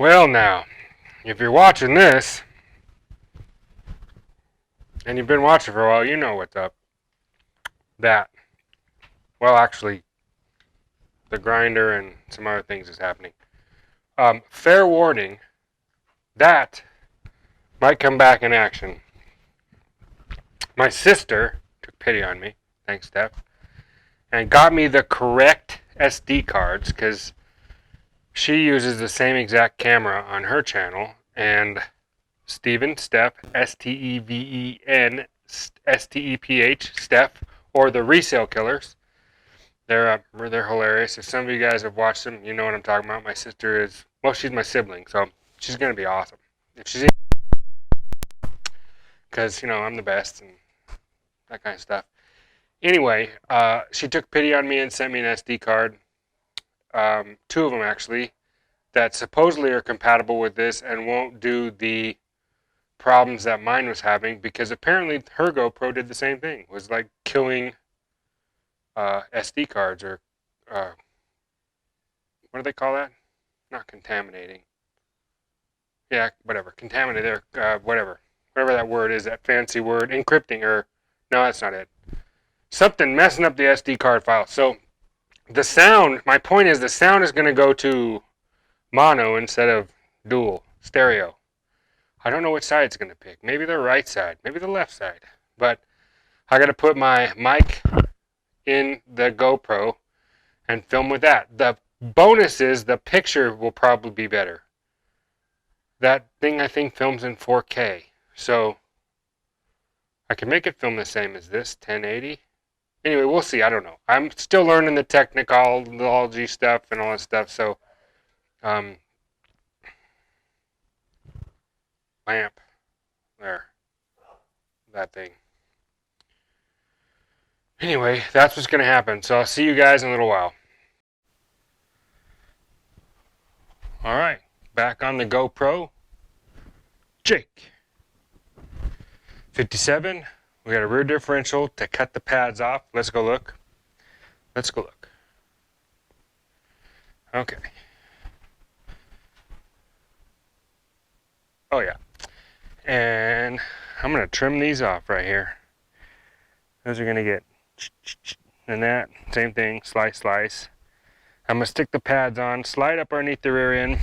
Well now, if you're watching this, and you've been watching for a while, you know what's up. Well actually, the grinder and some other things is happening. Fair warning, that might come back in action. My sister took pity on me, thanks Steph, and got me the correct SD cards because she uses the same exact camera on her channel, and Steph, Steven, Steph, Steph, or the Resale Killers. They're hilarious. If some of you guys have watched them, you know what I'm talking about. My sister is, well, she's my sibling, so she's gonna be awesome. If she's in, because I'm the best and that kind of stuff. Anyway, she took pity on me and sent me an SD card. Two of them actually, that supposedly are compatible with this and won't do the problems that mine was having, because apparently her GoPro did the same thing. It was like killing SD cards, or what do they call that? Not contaminating. Yeah, whatever. Contaminated, whatever. Whatever that word is, that fancy word. Encrypting, or no, that's not it. Something messing up the SD card file. So the sound, my point is the sound is going to go to mono instead of dual, stereo. I don't know which side it's going to pick. Maybe the right side, maybe the left side. But I got to put my mic in the GoPro and film with that. The bonus is the picture will probably be better. That thing I think films in 4K. So I can make it film the same as this, 1080. Anyway, we'll see. I don't know. I'm still learning the technology stuff and all that stuff. So, lamp. There. That thing. Anyway, that's what's going to happen. So I'll see you guys in a little while. Alright, back on the GoPro. Jake. 57. We got a rear differential to cut the pads off. Let's go look. Let's go look. Okay. Oh yeah. And I'm going to trim these off right here. Those are going to get, and that, same thing, slice, slice. I'm going to stick the pads on, slide up underneath the rear end,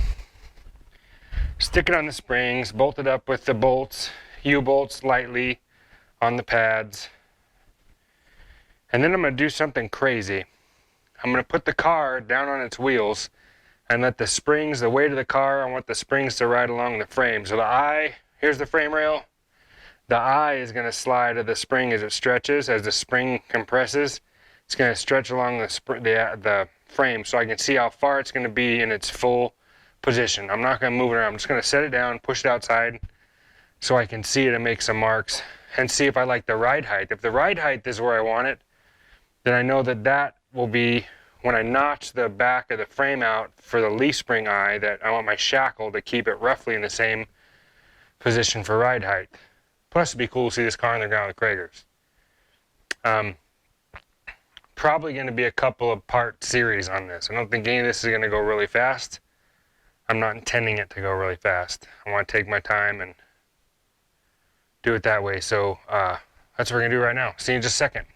stick it on the springs, bolt it up with the bolts, U-bolts lightly on the pads. And then I'm going to do something crazy. I'm going to put the car down on its wheels and let the springs, the weight of the car, I want the springs to ride along the frame. So the eye, here's the frame rail. The eye is going to slide to the spring as it stretches, as the spring compresses. It's going to stretch along the frame so I can see how far it's going to be in its full position. I'm not going to move it around. I'm just going to set it down, push it outside so I can see it and make some marks and see if I like the ride height. If the ride height is where I want it, then I know that that will be when I notch the back of the frame out for the leaf spring eye, that I want my shackle to keep it roughly in the same position for ride height. Plus it'd be cool to see this car on the ground with Kragers. Probably going to be a couple of part series on this. I don't think any of this is going to go really fast. I'm not intending it to go really fast. I want to take my time and do it that way. So that's what we're going to do right now. See you in just a second.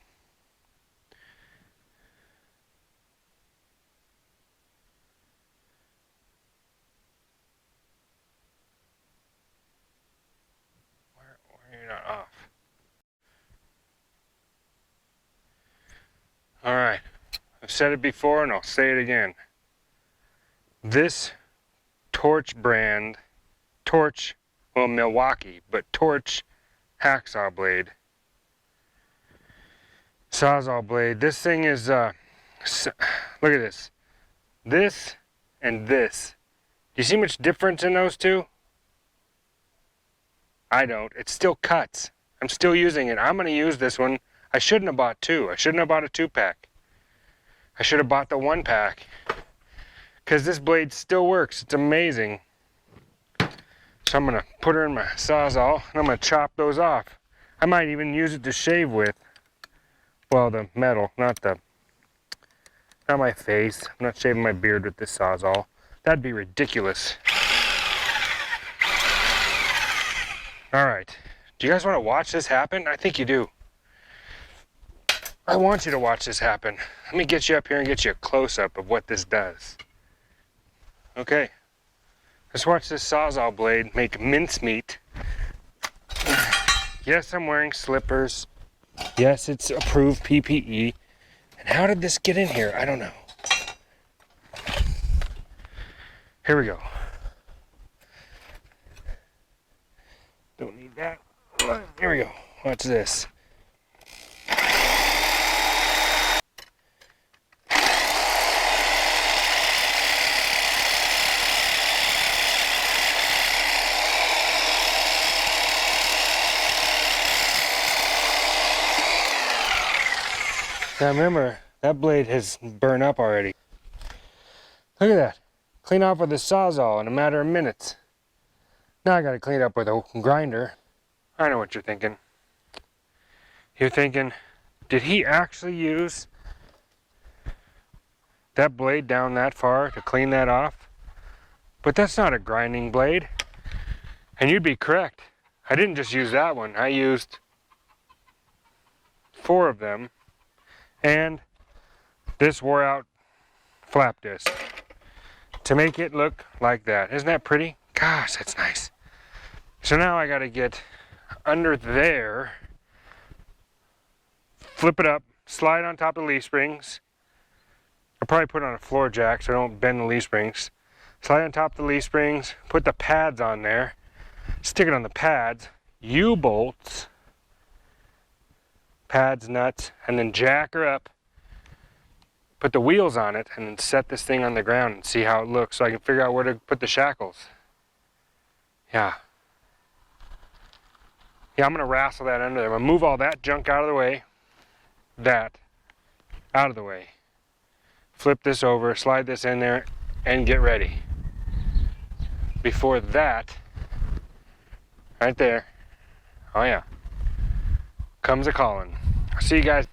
Why are you not off? Alright. I've said it before and I'll say it again. This Torch brand, well, Milwaukee, but Torch hacksaw blade, sawzall blade. This thing is, look at this. This and this. Do you see much difference in those two? I don't. It still cuts. I'm still using it. I'm going to use this one. I shouldn't have bought two. I shouldn't have bought a 2-pack. I should have bought the 1-pack. Because this blade still works. It's amazing. So I'm going to put her in my sawzall and I'm going to chop those off. I might even use it to shave with. Well, the metal, not my face. I'm not shaving my beard with this sawzall. That'd be ridiculous. All right. Do you guys want to watch this happen? I think you do. I want you to watch this happen. Let me get you up here and get you a close-up of what this does. Okay. Let's watch this Sawzall blade make mincemeat. Yes, I'm wearing slippers. Yes, it's approved PPE. And how did this get in here? I don't know. Here we go. Don't need that. Here we go. Watch this. Now remember, that blade has burned up already. Look at that. Clean off with a Sawzall in a matter of minutes. Now I gotta clean it up with a grinder. I know what you're thinking. You're thinking, did he actually use that blade down that far to clean that off? But that's not a grinding blade. And you'd be correct. I didn't just use that one. I used 4 of them and this wore out flap disc to make it look like that. Isn't that pretty? Gosh, that's nice. So now I gotta get under there, flip it up, slide on top of the leaf springs. I'll probably put it on a floor jack so I don't bend the leaf springs. Slide on top of the leaf springs, put the pads on there, stick it on the pads, U-bolts, pads, nuts, and then jack her up, put the wheels on it, and then set this thing on the ground and see how it looks so I can figure out where to put the shackles. Yeah. Yeah, I'm going to wrestle that under there. I'm going to move all that junk out of the way. That out of the way. Flip this over, slide this in there, and get ready. Before that, right there, oh yeah, comes a calling. I'll see you guys.